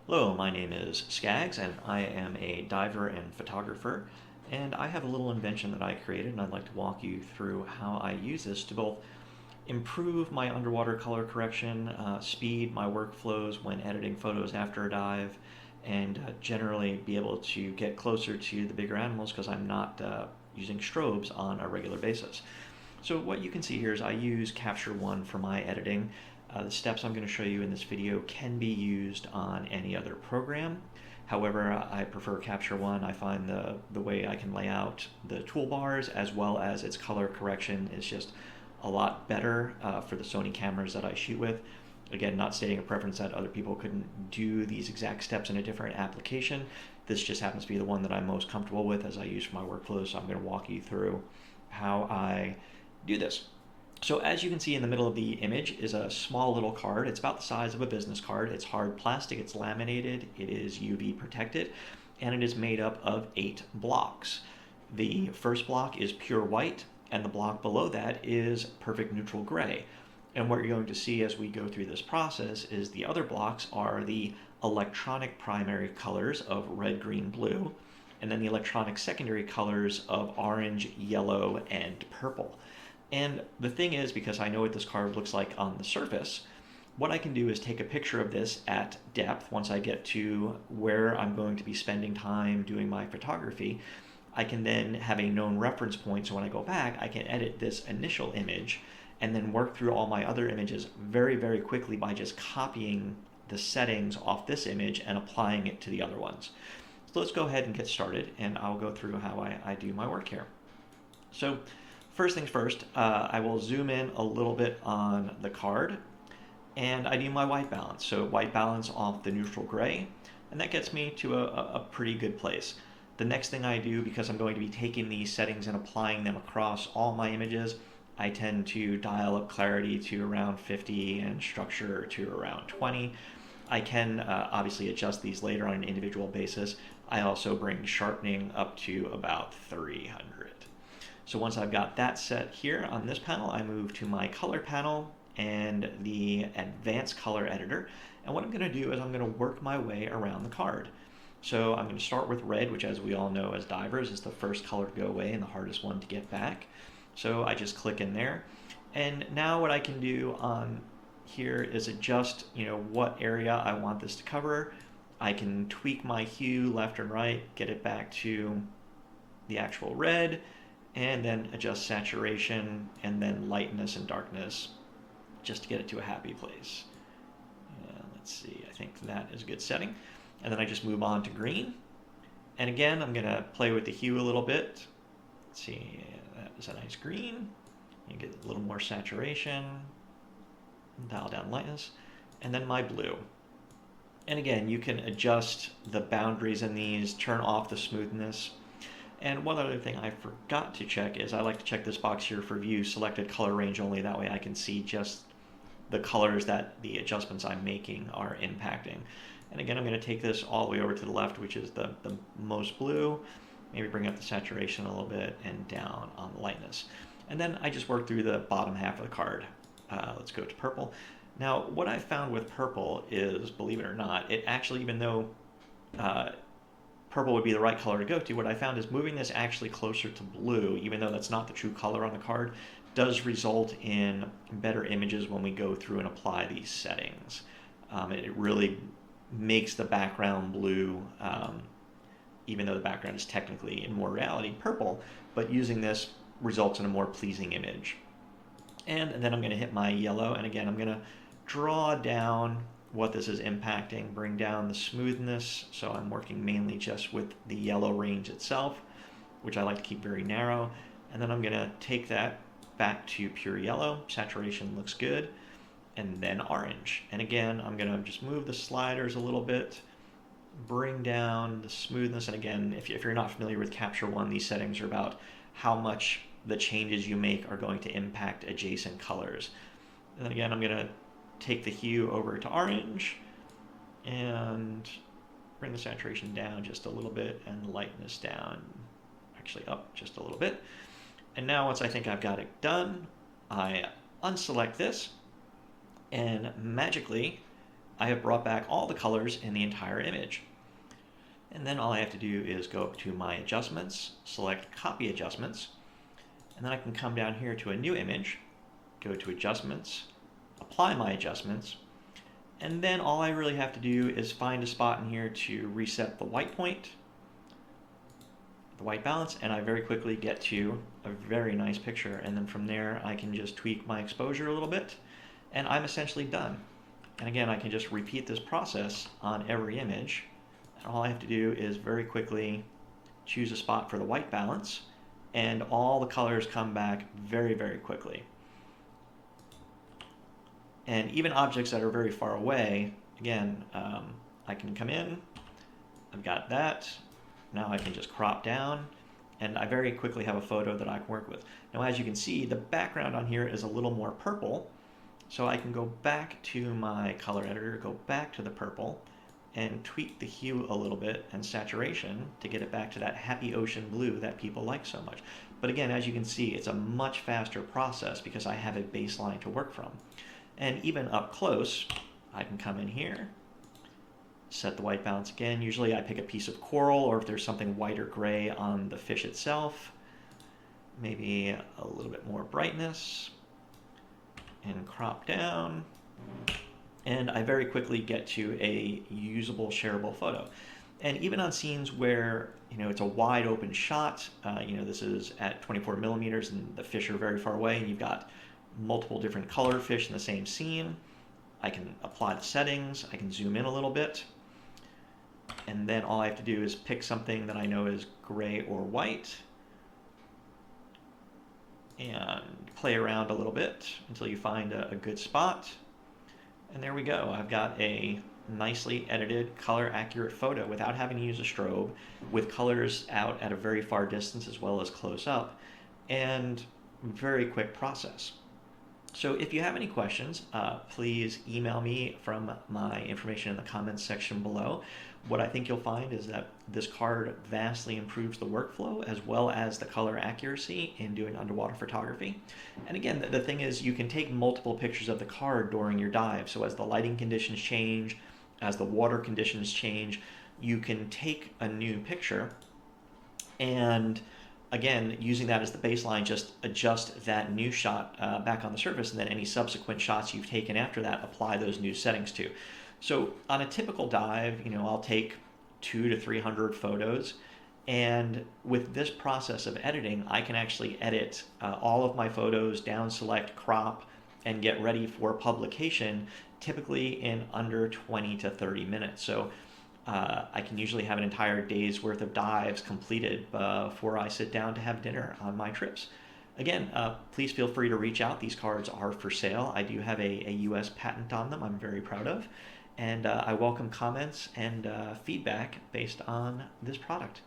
Hello, my name is Skaggs, and I am a diver and photographer. And I have a little invention that I created, and I'd like to walk you through how I use this to both improve my underwater color correction, speed my workflows when editing photos after a dive, and generally be able to get closer to the bigger animals because I'm not using strobes on a regular basis. So what you can see here is I use Capture One for my editing. The steps I'm going to show you in this video can be used on any other program. However, I prefer Capture One. I find the way I can lay out the toolbars as well as its color correction is just a lot better for the Sony cameras that I shoot with. Again, not stating a preference that other people couldn't do these exact steps in a different application. This just happens to be the one that I'm most comfortable with as I use for my workflow, so I'm going to walk you through how I do this. So as you can see in the middle of the image is a small little card. It's about the size of a business card. It's hard plastic, it's laminated, it is UV protected, and it is made up of 8 blocks. The first block is pure white, and the block below that is perfect neutral gray. And what you're going to see as we go through this process is the other blocks are the electronic primary colors of red, green, blue, and then the electronic secondary colors of orange, yellow, and purple. And the thing is, because I know what this card looks like on the surface, what I can do is take a picture of this at depth once I get to where I'm going to be spending time doing my photography. I can then have a known reference point, so when I go back, I can edit this initial image and then work through all my other images very, very quickly by just copying the settings off this image and applying it to the other ones. So let's go ahead and get started, and I'll go through how I do my work here. So first things first, I will zoom in a little bit on the card, and I do my white balance. So white balance off the neutral gray, and that gets me to a pretty good place. The next thing I do, because I'm going to be taking these settings and applying them across all my images, I tend to dial up clarity to around 50 and structure to around 20. I can obviously adjust these later on an individual basis. I also bring sharpening up to about 300. So once I've got that set here on this panel, I move to my color panel and the advanced color editor. And what I'm going to do is I'm going to work my way around the card. So I'm going to start with red, which, as we all know as divers, is the first color to go away and the hardest one to get back. So I just click in there. And now what I can do on here is adjust, what area I want this to cover. I can tweak my hue left and right, get it back to the actual red, and then adjust saturation and then lightness and darkness just to get it to a happy place. Let's see, I think that is a good setting. And then I just move on to green. And again, I'm going to play with the hue a little bit. Let's see, that is a nice green. You get a little more saturation, dial down lightness, and then my blue. And again, you can adjust the boundaries in these, turn off the smoothness. And one other thing I forgot to check is I like to check this box here for view selected color range only. That way I can see just the colors that the adjustments I'm making are impacting. And again, I'm going to take this all the way over to the left, which is the most blue. Maybe bring up the saturation a little bit and down on the lightness. And then I just work through the bottom half of the card. Let's go to purple. Now, what I found with purple is, believe it or not, it actually, even though purple would be the right color to go to, what I found is moving this actually closer to blue, even though that's not the true color on the card, does result in better images when we go through and apply these settings. It really makes the background blue, even though the background is technically, in more reality, purple, but using this results in a more pleasing image. And then I'm going to hit my yellow, and again, I'm going to draw down what this is impacting, bring down the smoothness, so I'm working mainly just with the yellow range itself, which I like to keep very narrow, and then I'm going to take that back to pure yellow, saturation looks good, and then orange. And again, I'm going to just move the sliders a little bit, bring down the smoothness, and again, if you're not familiar with Capture One, these settings are about how much the changes you make are going to impact adjacent colors. And then again, I'm going to take the hue over to orange and bring the saturation down just a little bit and lightness down, actually up just a little bit. And now once I think I've got it done, I unselect this, and magically I have brought back all the colors in the entire image. And then all I have to do is go up to my adjustments, select copy adjustments, and then I can come down here to a new image, go to adjustments, apply my adjustments, and then all I really have to do is find a spot in here to reset the white point, the white balance, and I very quickly get to a very nice picture. And then from there I can just tweak my exposure a little bit, and I'm essentially done. And again, I can just repeat this process on every image. And all I have to do is very quickly choose a spot for the white balance, and all the colors come back very, very quickly. And even objects that are very far away, again, I can come in, I've got that. Now I can just crop down, and I very quickly have a photo that I can work with. Now, as you can see, the background on here is a little more purple, so I can go back to my color editor, go back to the purple, and tweak the hue a little bit and saturation to get it back to that happy ocean blue that people like so much. But again, as you can see, it's a much faster process because I have a baseline to work from. And even up close, I can come in here, set the white balance again. Usually I pick a piece of coral, or if there's something white or gray on the fish itself, maybe a little bit more brightness, and crop down. And I very quickly get to a usable, shareable photo. And even on scenes where it's a wide open shot, this is at 24 millimeters and the fish are very far away, and you've got multiple different color fish in the same scene, I can apply the settings, I can zoom in a little bit, and then all I have to do is pick something that I know is gray or white and play around a little bit until you find a good spot. And there we go. I've got a nicely edited, color accurate photo without having to use a strobe, with colors out at a very far distance as well as close up, and very quick process. So if you have any questions, please email me from my information in the comments section below. What I think you'll find is that this card vastly improves the workflow as well as the color accuracy in doing underwater photography. And again, the thing is, you can take multiple pictures of the card during your dive. So as the lighting conditions change, as the water conditions change, you can take a new picture and again, using that as the baseline, just adjust that new shot back on the surface, and then any subsequent shots you've taken after that, apply those new settings to. So on a typical dive, I'll take 200 to 300 photos, and with this process of editing, I can actually edit all of my photos, down select, crop, and get ready for publication, typically in under 20 to 30 minutes. So I can usually have an entire day's worth of dives completed before I sit down to have dinner on my trips. Again, please feel free to reach out. These cards are for sale. I do have a US patent on them I'm very proud of. And I welcome comments and feedback based on this product.